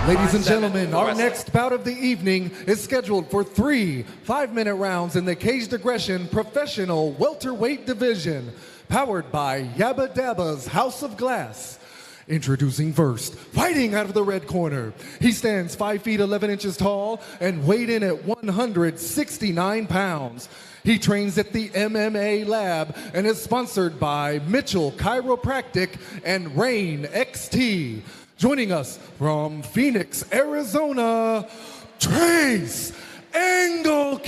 Ladies and gentlemen, our next bout of the evening is scheduled for 3 5-minute rounds in the Caged Aggression Professional Welterweight Division, powered by Yabba Dabba's House of Glass. Introducing first, fighting out of the red corner. He stands 5 feet 11 inches tall and weighed in at 169 pounds. He trains at the MMA Lab and is sponsored by Mitchell Chiropractic and Rain XT. Joining us from Phoenix, Arizona, Trace Engelkes.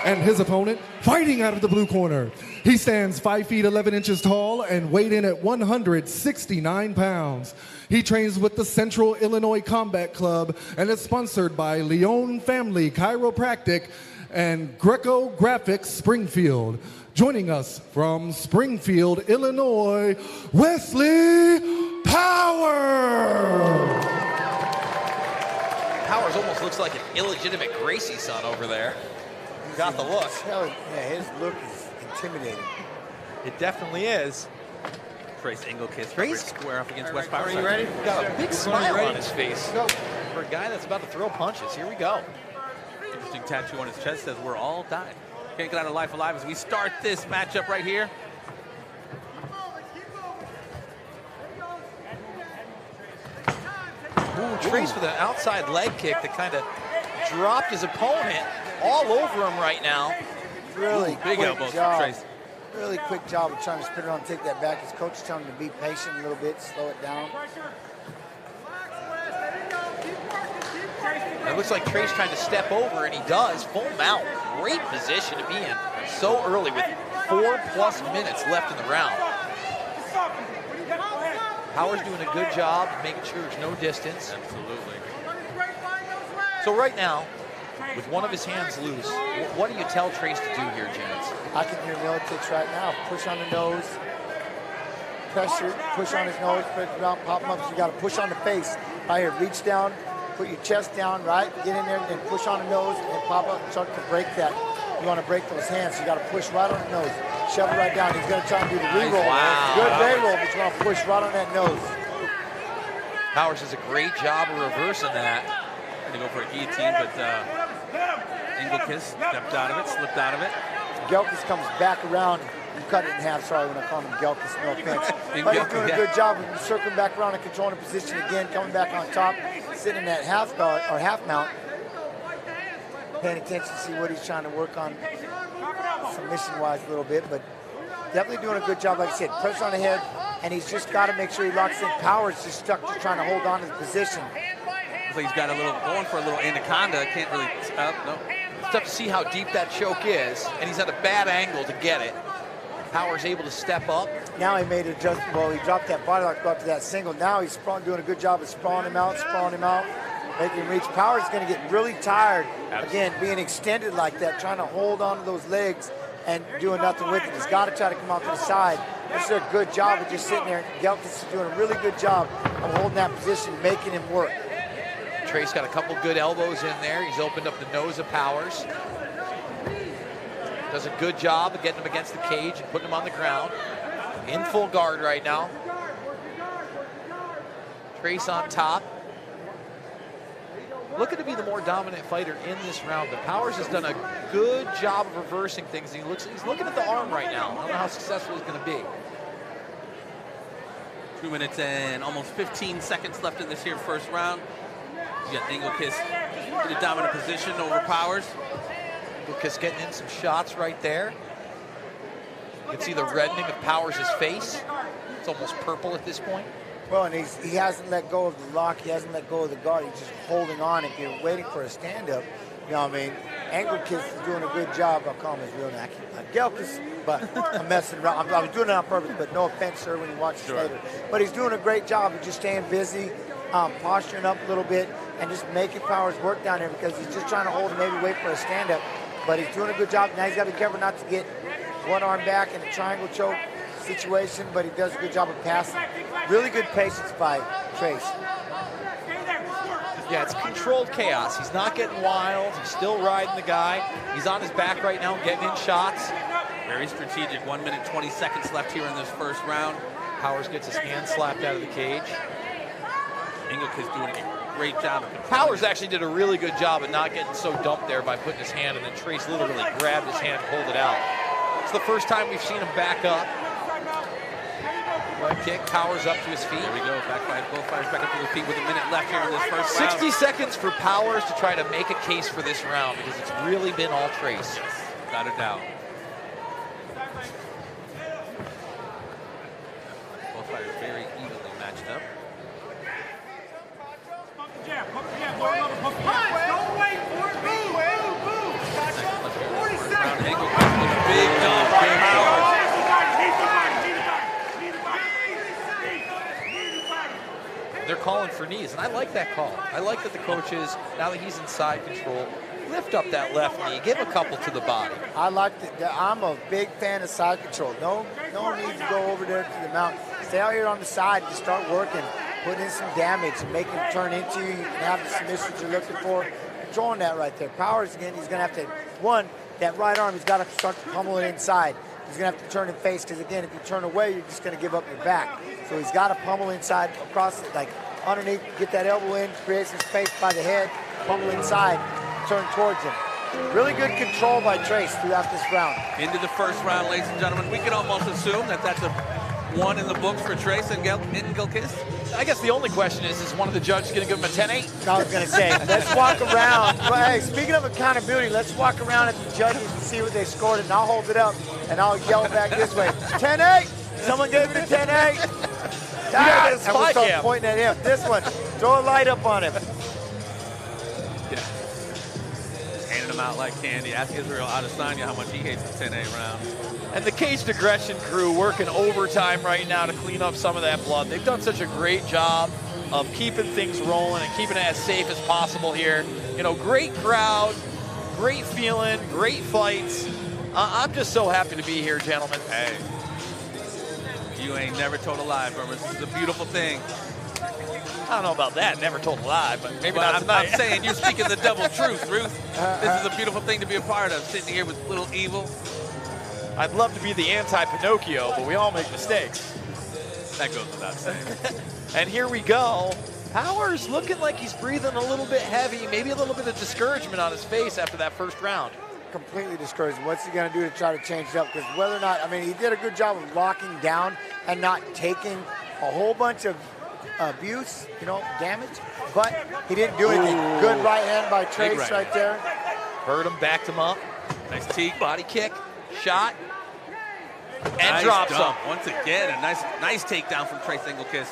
And his opponent, fighting out of the blue corner. He stands 5 feet 11 inches tall and weighed in at 169 pounds. He trains with the Central Illinois Combat Club and is sponsored by Leone Family Chiropractic and Greco Graphics Springfield. Joining us from Springfield, Illinois, Wesley Powers. Powers almost looks like an illegitimate Gracie son over there. Got the look. Yeah, his look is intimidating. It definitely is. Trace Engelkes square up against West Powers. Are you ready? Got a big smile on his face. For a guy that's about to throw punches. Here we go. Interesting tattoo on his chest says we're all dying. Can't get out of life alive as we start this matchup right here. Ooh, Trace with an outside leg kick that kind of dropped his opponent all over him right now. Really big elbows from Trace. Really quick job of trying to spin around and take that back. His coach is telling him to be patient a little bit, slow it down. It looks like Trace trying to step over, and he does. Full mount. Great position to be in so early with 4+ minutes left in the round. Powers doing a good job making sure there's no distance. Absolutely. So right now, with one of his hands loose, what do you tell Trace to do here, gents? I can hear Militics right now. Push on the nose. Pressure, push on his nose, press around, pop him up. So you got to push on the face. Right here, reach down, put your chest down, right? Get in there and push on the nose and pop up and start to break that. You want to break those hands, so you got to push right on the nose. Shove it right down. He's going to try and do the re-roll. Wow. Good re-roll, but you want to push right on that nose. Powers does a great job of reversing that. Going to go for a guillotine, but Engelkes stepped out of it, slipped out of it. Engelkes comes back around. You cut it in half, sorry, when I call him Engelkes, no offense. But he's doing a good job of circling back around and controlling the position again, coming back on top, sitting in that half guard or half mount. Paying attention to see what he's trying to work on submission-wise a little bit, but definitely doing a good job, like I said, pressure on the head, and he's just got to make sure he locks in. Powers just stuck to trying to hold on to the position. Looks like he's got a little, going for a little anaconda, can't really, no. It's tough to see how deep that choke is, and he's at a bad angle to get it. Powers able to step up. Now he made it just, well, he dropped that body lock, go up to that single. Now he's doing a good job of sprawling him out, making him reach. Powers is going to get really tired, again, being extended like that, trying to hold on to those legs and doing nothing with it. He's got to try to come out to the side. This is a good job of just sitting there. Engelkes is doing a really good job of holding that position, making him work. Trace got a couple good elbows in there. He's opened up the nose of Powers. Does a good job of getting him against the cage and putting him on the ground. In full guard right now. Trace on top. Looking to be the more dominant fighter in this round, but Powers has done a good job of reversing things. He's looking at the arm right now. I don't know how successful he's going to be. 2 minutes and almost 15 seconds left in this here first round. You got Engelkes in a dominant position over Powers. Engelkes getting in some shots right there. You can see the reddening of Powers' face. It's almost purple at this point. Well, and he hasn't let go of the lock. He hasn't let go of the guard. He's just holding on. If you're waiting for a stand-up, you know what I mean? Engelkes is doing a good job. I'll call him his real name. Engelkes, but I'm messing around. I was doing it on purpose, but no offense, sir, when you watch this later. But he's doing a great job of just staying busy, posturing up a little bit, and just making Powers work down there because he's just trying to hold and maybe wait for a stand-up. But he's doing a good job. Now he's got to be careful not to get one arm back in a triangle choke situation, but he does a good job of passing. Really good patience by Trace. Yeah, it's controlled chaos. He's not getting wild. He's still riding the guy. He's on his back right now, getting in shots. Very strategic. 1 minute, 20 seconds left here in this first round. Powers gets his hand slapped out of the cage. Engelkes doing a great job of controlling Powers it. actually did a really good job of not getting so dumped there by putting his hand, and then Trace literally grabbed his hand and pulled it out. It's the first time we've seen him back up. Right kick, Powers up to his feet. There we go, back fight, both fighters back up to their feet with a minute left here in this first round. 60 seconds for Powers to try to make a case for this round because it's really been all Trace. Without a doubt. Both fighters very evenly matched up. Big dump by Powers. They're calling for knees, and I like that call. I like that the coaches, now that he's in side control, lift up that left knee, give a couple to the body. I like that. I'm a big fan of side control. No need to go over there to the mount. Stay out here on the side and start working, putting in some damage, and make him turn into you. You can have the submissions you're looking for. Controlling that right there. Powers, again, he's going to have to, one, that right arm, he's got to start to pummel it inside. He's going to have to turn and face, because, again, if you turn away, you're just going to give up your back. So he's got to pummel inside, across it, like underneath, get that elbow in, create some space by the head, pummel inside, turn towards him. Really good control by Trace throughout this round. Into the first round, ladies and gentlemen. We can almost assume that that's a one in the books for Trace and Engelkes. I guess the only question is one of the judges going to give him a 10-8? I was going to say, let's walk around. But hey, speaking of accountability, let's walk around at the judges and see what they scored, and I'll hold it up, and I'll yell back this way, 10-8! Someone gave it a 10-8. got this And we'll spy start cam. pointing at him. This one, throw a light up on him. Yeah. Handing them out like candy. Ask Israel Adesanya how much he hates the 10-8 round. And the Caged Aggression crew working overtime right now to clean up some of that blood. They've done such a great job of keeping things rolling and keeping it as safe as possible here. You know, great crowd, great feeling, great fights. I'm just so happy to be here, gentlemen. Hey, you ain't never told a lie, Bermas. This is a beautiful thing. I don't know about that, never told a lie, but maybe Well, not I'm tonight. saying you're speaking the double truth, Ruth. This is a beautiful thing to be a part of, sitting here with little Evil. I'd love to be the anti-Pinocchio, but we all make mistakes. That goes without saying. And here we go. Powers looking like he's breathing a little bit heavy, maybe a little bit of discouragement on his face after that first round. Completely discouraged. What's he going to do to try to change it up? Because whether or not, I mean, he did a good job of locking down and not taking a whole bunch of abuse, you know, damage, but he didn't do anything. Ooh. Good right hand by Trace right. right there. Heard him, backed him up. Nice teak. Body kick, shot, and Nice drops him. dump. Once again, a nice takedown from Trace Engelkes.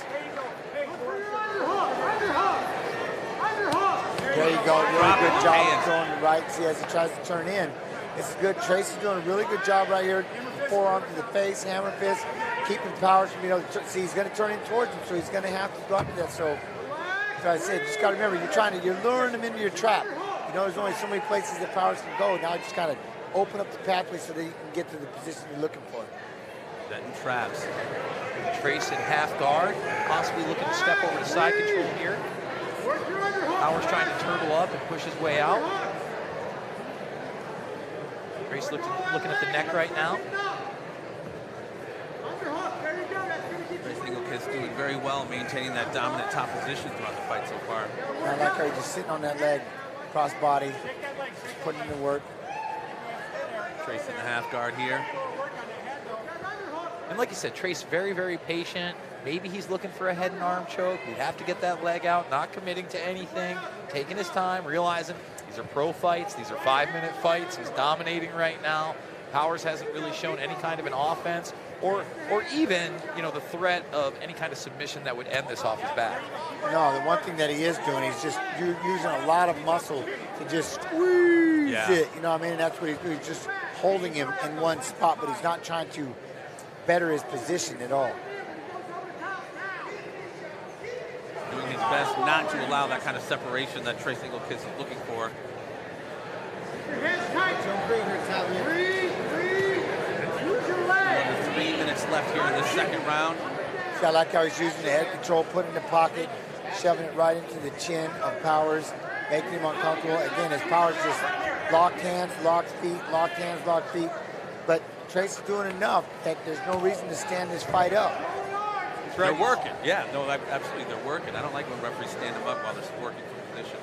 There you go. Really Drop good it. job Hands. of throwing the right. See, as he tries to turn in. This is good. Trace is doing a really good job right here. Forearm to the face, hammer fist, keeping Powers from, you know, see, he's going to turn in towards him, so he's going to have to go after that. So, as I said, just got to remember, you're luring him into your trap. You know, there's only so many places that Powers can go. Now, just kind of open up the pathway so that you can get to the position you're looking for. Setting traps. Trace in half guard, possibly looking to step over to side control here. Powers trying to turtle up and push his way out. Trace looking at the neck right now. Trace Engelkes doing very well, maintaining that dominant top position throughout the fight so far. I like how he's just sitting on that leg, cross body, putting in the work. Trace in the half guard here. And like you said, Trace very, very patient. Maybe he's looking for a head and arm choke. He'd have to get that leg out, not committing to anything, taking his time, realizing these are pro fights. These are 5-minute fights. He's dominating right now. Powers hasn't really shown any kind of an offense or even, you know, the threat of any kind of submission that would end this off his back. No, the one thing that he is doing, he's just using a lot of muscle to just squeeze it. You know what I mean? That's what he's doing. He's just holding him in one spot, but he's not trying to better his position at all. Doing his best not to allow that kind of separation that Trace Engelkes is looking for. Another 3 minutes left here in the second round. See, I like how he's using the head control, putting it in the pocket, shoving it right into the chin of Powers, making him uncomfortable. Again, as Powers just locked hands, locked feet, locked hands, locked feet. But Trace is doing enough that there's no reason to stand this fight up. That's right. They're working. Yeah, no, absolutely, they're working. I don't like when referees stand them up while they're working for position.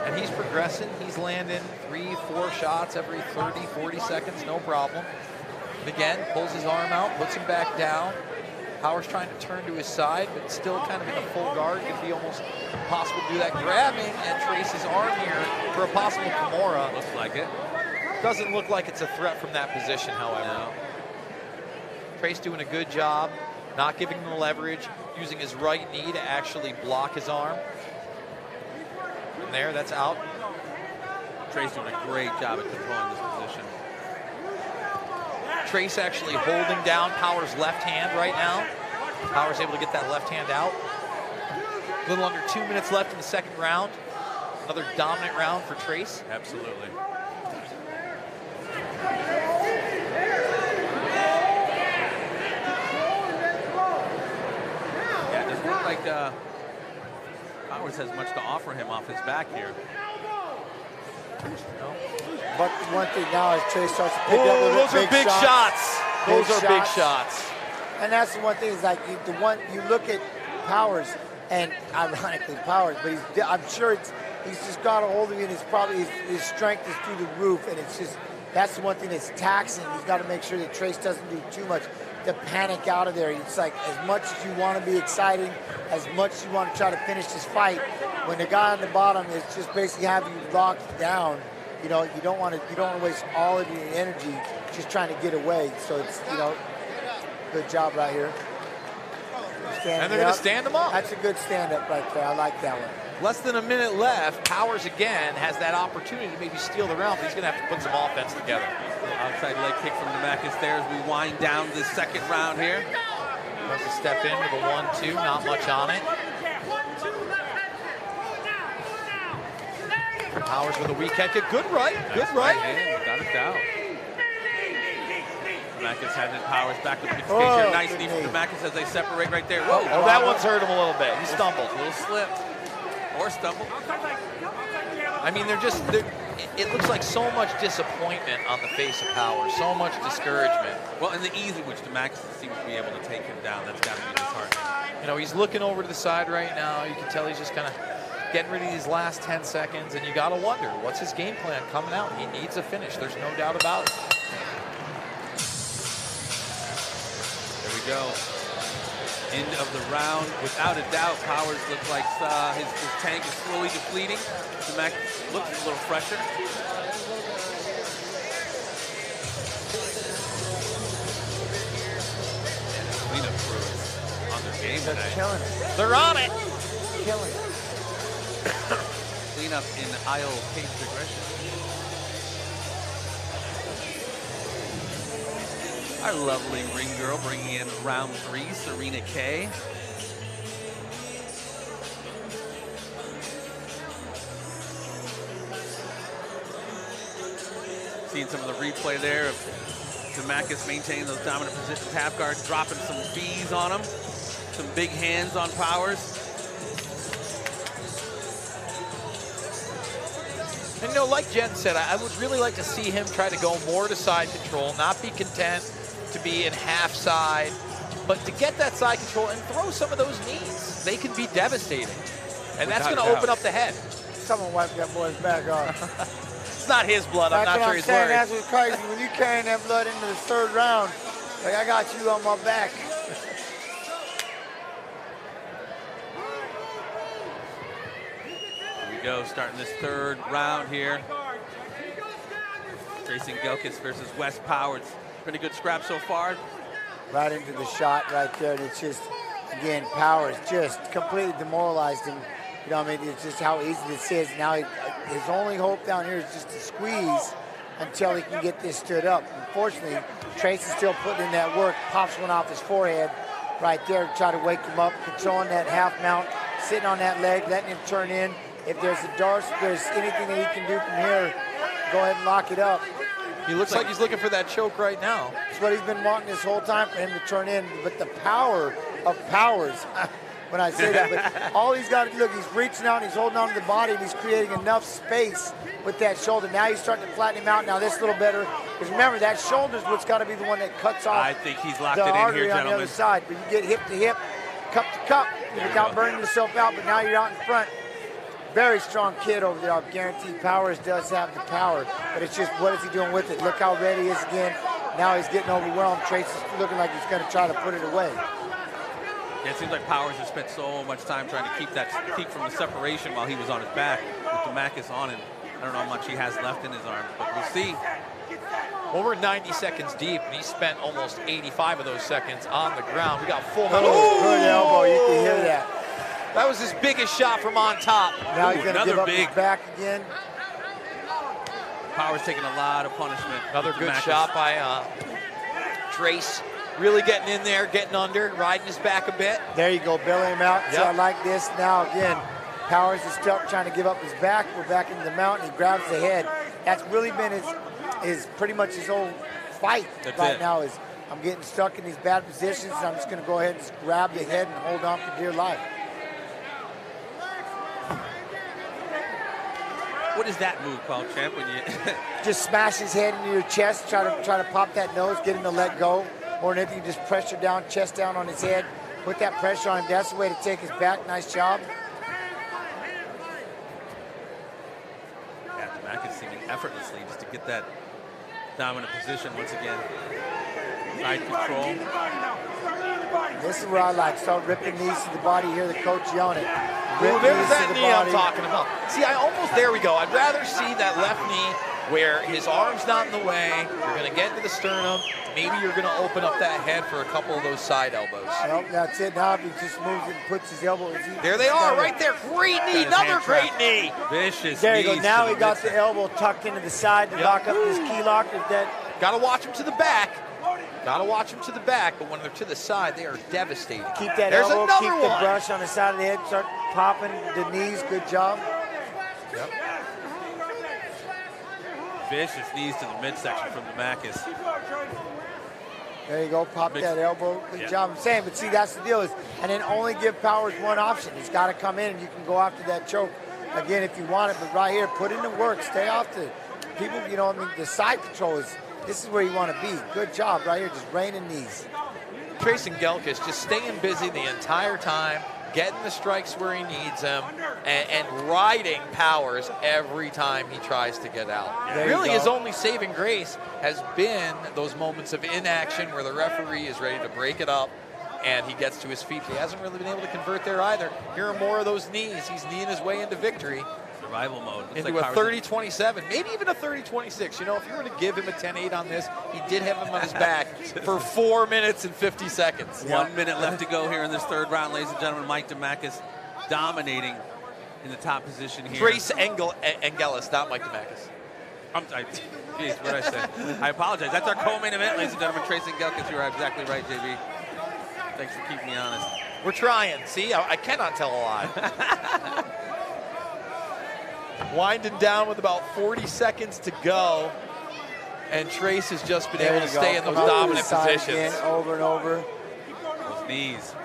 And he's progressing. He's landing 3-4 shots every 30, 40 seconds, no problem. And again, pulls his arm out, puts him back down. Powers trying to turn to his side, but still kind of in a full guard. It'd be almost impossible to do that. Grabbing and Trace's arm here for a possible Kimura. Looks like it. Doesn't look like it's a threat from that position, however. No. Trace doing a good job, not giving him the leverage, using his right knee to actually block his arm. And there, that's out. Trace doing a great job at controlling this position. Trace actually holding down Powers' left hand right now. Powers able to get that left hand out. A little under 2 minutes left in the second round. Another dominant round for Trace. Absolutely. Yeah, it doesn't look like Powers has much to offer him off his back here. But one thing now is Trace starts to pick up Those are big shots. Those are big shots. shots. And that's the one thing is like the one you look at Powers, and ironically Powers, but I'm sure he's just got a hold of you, and it's probably his strength is through the roof, and it's just that's the one thing that's taxing. He's got to make sure that Trace doesn't do too much to panic out of there. It's like as much as you want to be exciting, as much as you want to try to finish this fight, when the guy on the bottom is just basically having you locked down. You know, you don't want to waste all of your energy just trying to get away. So it's, good job right here. And they're going to stand him up. That's a good stand-up right there. I like that one. Less than a minute left. Powers again has that opportunity to maybe steal the round, but he's going to have to put some offense together. Outside leg kick from Engelkes there as we wind down the second round here. Has to step in with a 1-2, not much on it. Powers with a weak head kick. Good right. Good right. Hand, without a doubt. Engelkes handed Powers back to the cage here. Nice knee from Engelkes as they separate right there. Whoa. Oh, that one's hurt him a little bit. He stumbled. A little slip. Or stumbled. I mean, it looks like so much disappointment on the face of Powers. So much discouragement. Well, and the easy which Engelkes seems to be able to take him down. That's got to be disheartening. You know, he's looking over to the side right now. You can tell he's just kind of getting rid of these last 10 seconds, and you got to wonder, what's his game plan coming out? He needs a finish. There's no doubt about it. There we go. End of the round. Without a doubt, Powers looks like his tank is slowly depleting. Engelkes looks a little fresher. Cleanup crew is on their game tonight. They're killing it. They're on it. Killing it. Clean up in aisle cage aggression. Our lovely ring girl bringing in round 3, Serena K. Seeing some of the replay there of Engelkes maintaining those dominant positions, half guard, dropping some B's on him, some big hands on Powers. And like Jen said, I would really like to see him try to go more to side control, not be content to be in half side, but to get that side control and throw some of those knees. They can be devastating. And that's going to open up the head. Someone wipe that boy's back off. It's not his blood. I'm not sure he's worried. That's what's crazy. When you carrying that blood into the third round, like I got you on my back. Go starting this third round here. Facing Engelkes versus Wes Powers. Pretty good scrap so far. Right into the shot right there. And it's just, again, Powers just completely demoralized him. You know what I mean? It's just how easy this is. Now his only hope down here is just to squeeze until he can get this stood up. Unfortunately, Trace is still putting in that work. Pops one off his forehead right there to try to wake him up. Controlling that half mount, sitting on that leg, letting him turn in. If there's a dart, if there's anything that he can do from here, go ahead and lock it up. He looks like he's looking for that choke right now. It's what he's been wanting this whole time, for him to turn in. But the power of Powers, when I say that, but all he's got to look, he's reaching out, he's holding on to the body, and he's creating enough space with that shoulder. Now he's starting to flatten him out. Now this a little better. Because remember, that shoulder's what's got to be the one that cuts off. I think he's locked the it in artery here, on the gentlemen. other side. But you get hip to hip, cup to cup, without burning yourself out. But now you're out in front. Very strong kid over there. I guarantee Powers does have the power, but it's just what is he doing with it? Look how ready he is again. Now he's getting overwhelmed. Trace is looking like he's going to try to put it away. Yeah, it seems like Powers has spent so much time trying to keep from the separation while he was on his back with DeMakis on him. I don't know how much he has left in his arm, but we'll see. Well, we're 90 seconds deep, and he spent almost 85 of those seconds on the ground. We got full. Oh, good elbow. You can hear that. That was his biggest shot from on top. Now he's going to give up his back again. Powers taking a lot of punishment. Another good shot by Trace. Really getting in there, getting under, riding his back a bit. There you go, belly him out. So I like this. Now again, Powers is stuck trying to give up his back. We're back into the mount, and he grabs the head. That's really been his pretty much his whole fight now is I'm getting stuck in these bad positions, and I'm just going to go ahead and just grab the head and hold on for dear life. What is that move called, champ? When you just smash his head into your chest, try to pop that nose, get him to let go. Or if you just pressure down, chest down on his head, put that pressure on him. That's the way to take his back. Nice job. Yeah, DeMakis seeming effortlessly just to get that dominant position once again. Side control. This is where I like. Start ripping knees to the body. Hear the coach yelling it. Well, there's that knee I'm talking about. See, there we go. I'd rather see that left knee where his arm's not in the way. You're going to get into the sternum. Maybe you're going to open up that head for a couple of those side elbows. Nope, that's it. Now if he just moves it and puts his elbow. There they are, right there. Great knee. Another great knee. Vicious. There you go. Now he got the elbow tucked into the side to lock up his key lock. Got to watch him to the back. Got to watch them to the back, but when they're to the side, they are devastating. Keep that elbow, keep the brush on the side of the head, start popping the knees. Good job. Yep. Vicious knees to the midsection from DeMakis. There you go, pop that elbow. Good job. I'm saying, but see, that's the deal is, and then only give Powers one option. He's got to come in, and you can go after that choke again if you want it. But right here, put in the work. Stay off the people. You know, I mean, the side control is. This is where you want to be. Good job right here, just raining knees. Trace Engelkes just staying busy the entire time, getting the strikes where he needs them, and riding Powers every time he tries to get out. Really, his only saving grace has been those moments of inaction where the referee is ready to break it up and he gets to his feet. He hasn't really been able to convert there either. Here are more of those knees. He's kneeing his way into victory. Survival mode. Into a 30-27, maybe even a 30-26. You know, if you were to give him a 10-8 on this, he did have him on his back for 4 minutes and 50 seconds. 1 minute left to go here in this third round, ladies and gentlemen. Mike DeMakis dominating in the top position here. Trace Engelkes, not Mike DeMakis. Jeez, what did I say? I apologize. That's our co-main event, ladies and gentlemen. Trace Engelkes, you're exactly right, JB. Thanks for keeping me honest. We're trying. See, I cannot tell a lie. Winding down with about 40 seconds to go, and Trace has just been able to stay in those dominant positions. Again, over and over. Those knees.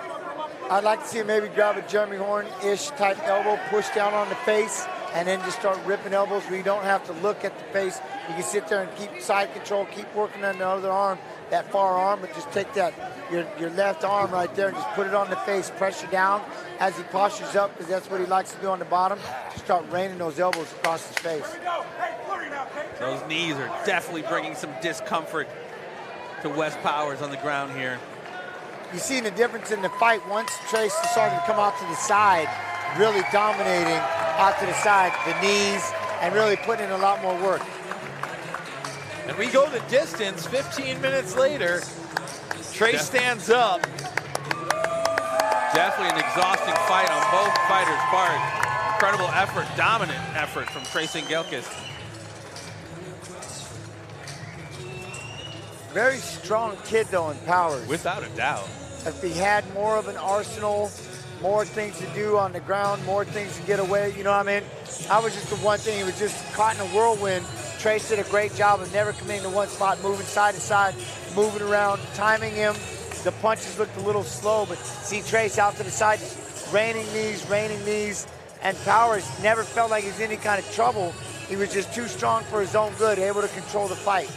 I'd like to see him maybe grab a Jeremy Horn-ish type elbow, push down on the face, and then just start ripping elbows where you don't have to look at the face. You can sit there and keep side control, keep working on the other arm, that far arm, but just take that your left arm right there and just put it on the face, pressure down as he postures up, because that's what he likes to do on the bottom. Just start raining those elbows across his face. Those knees are definitely bringing some discomfort to Wes Powers on the ground here. You've seen the difference in the fight. Once Trace started to come out to the side, really dominating out to the side, the knees, and really putting in a lot more work. And we go the distance 15 minutes later. Trace stands up. Definitely an exhausting fight on both fighters' part. Incredible effort, dominant effort from Trace Engelkes. Very strong kid, though, in Powers. Without a doubt. If he had more of an arsenal, more things to do on the ground, more things to get away, you know what I mean? That was just the one thing. He was just caught in a whirlwind. Trace did a great job of never committing to one spot, moving side to side, moving around, timing him. The punches looked a little slow, but see Trace out to the side, raining knees, and Powers never felt like he was in any kind of trouble. He was just too strong for his own good, able to control the fight.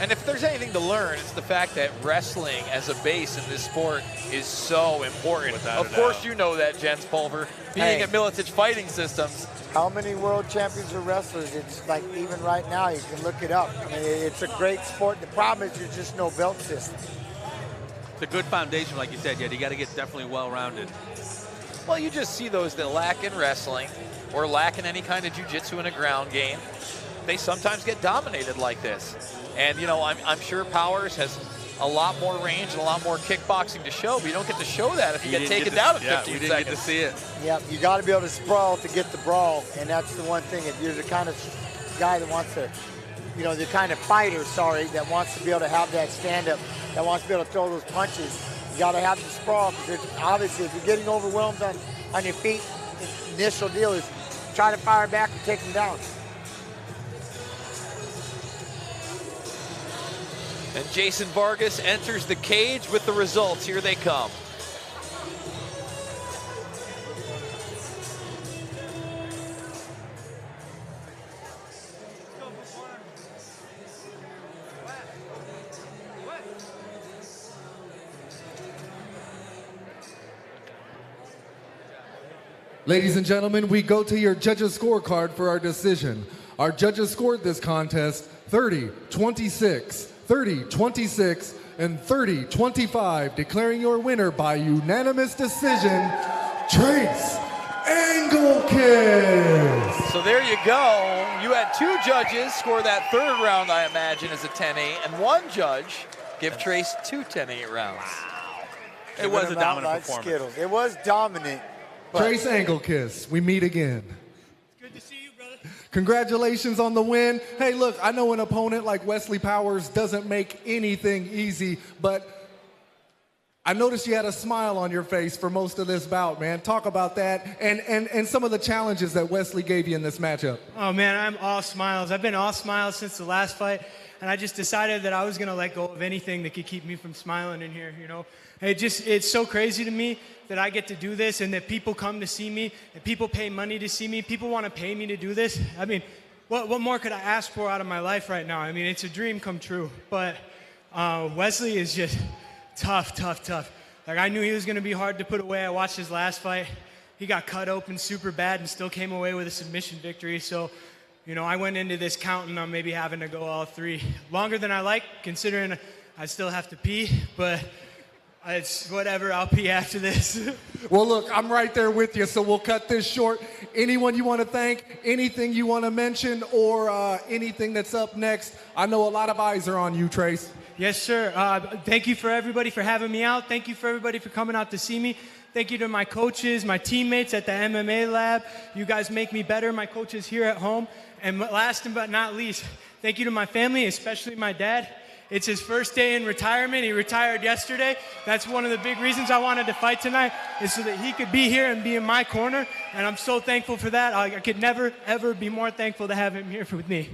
And if there's anything to learn, it's the fact that wrestling as a base in this sport is so important. Without of a course doubt. you know that, Jens Pulver. Being at Militich Fighting Systems. How many world champions or wrestlers? It's like even right now, you can look it up. I mean, it's a great sport. The problem is there's just no belt system. It's a good foundation, like you said. Yeah, you got to get definitely well-rounded. Well, you just see those that lack in wrestling or lack in any kind of jiu-jitsu in a ground game. They sometimes get dominated like this. And, you know, I'm sure Powers has a lot more range and a lot more kickboxing to show, but you don't get to show that if you get taken down in 15 seconds. You didn't get to see it. Yeah, you got to be able to sprawl to get the brawl, and that's the one thing. If you're the kind of guy that wants to, you know, the kind of fighter, that wants to be able to have that stand-up, that wants to be able to throw those punches, you got to have the sprawl, because obviously if you're getting overwhelmed on your feet, the initial deal is try to fire back and take them down. And Jason Vargas enters the cage with the results. Here they come. Ladies and gentlemen, we go to your judges' scorecard for our decision. Our judges scored this contest 30-26, 30-26, and 30-25, declaring your winner by unanimous decision, Trace Engelkes. So there you go. You had two judges score that third round, I imagine, as a 10-8, and one judge give Trace two 10-8 rounds. It was a dominant Like performance. Skittles. It was dominant. But Trace Engelkes, we meet again. Good to see you, brother. Congratulations on the win. Hey, look, I know an opponent like Wesley Powers doesn't make anything easy, but I noticed you had a smile on your face for most of this bout, man. Talk about that and some of the challenges that Wesley gave you in this matchup. Oh, man, I'm all smiles. I've been all smiles since the last fight, and I just decided that I was going to let go of anything that could keep me from smiling in here, you know. It's so crazy to me that I get to do this and that people come to see me, and people pay money to see me. People want to pay me to do this. I mean, what more could I ask for out of my life right now? I mean, it's a dream come true. But Wesley is just tough. Like, I knew he was going to be hard to put away. I watched his last fight. He got cut open super bad and still came away with a submission victory. So, you know, I went into this counting on maybe having to go all three. Longer than I like, considering I still have to pee, but it's whatever, I'll pee after this. Well, look, I'm right there with you, so we'll cut this short. Anyone you want to thank, anything you want to mention, or anything that's up next? I know a lot of eyes are on you, Trace. Yes, sir. Thank you for everybody for having me out. Thank you for everybody for coming out to see me. Thank you to my coaches, my teammates at the MMA Lab. You guys make me better, my coaches here at home. And last but not least, thank you to my family, especially my dad. It's his first day in retirement. He retired yesterday. That's one of the big reasons I wanted to fight tonight, is so that he could be here and be in my corner. And I'm so thankful for that. I could never, ever be more thankful to have him here with me.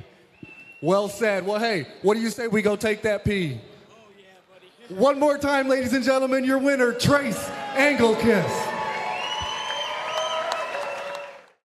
Well said. Well, hey, what do you say we go take that pee? Oh, yeah, buddy. One more time, ladies and gentlemen, your winner, Trace Engelkes.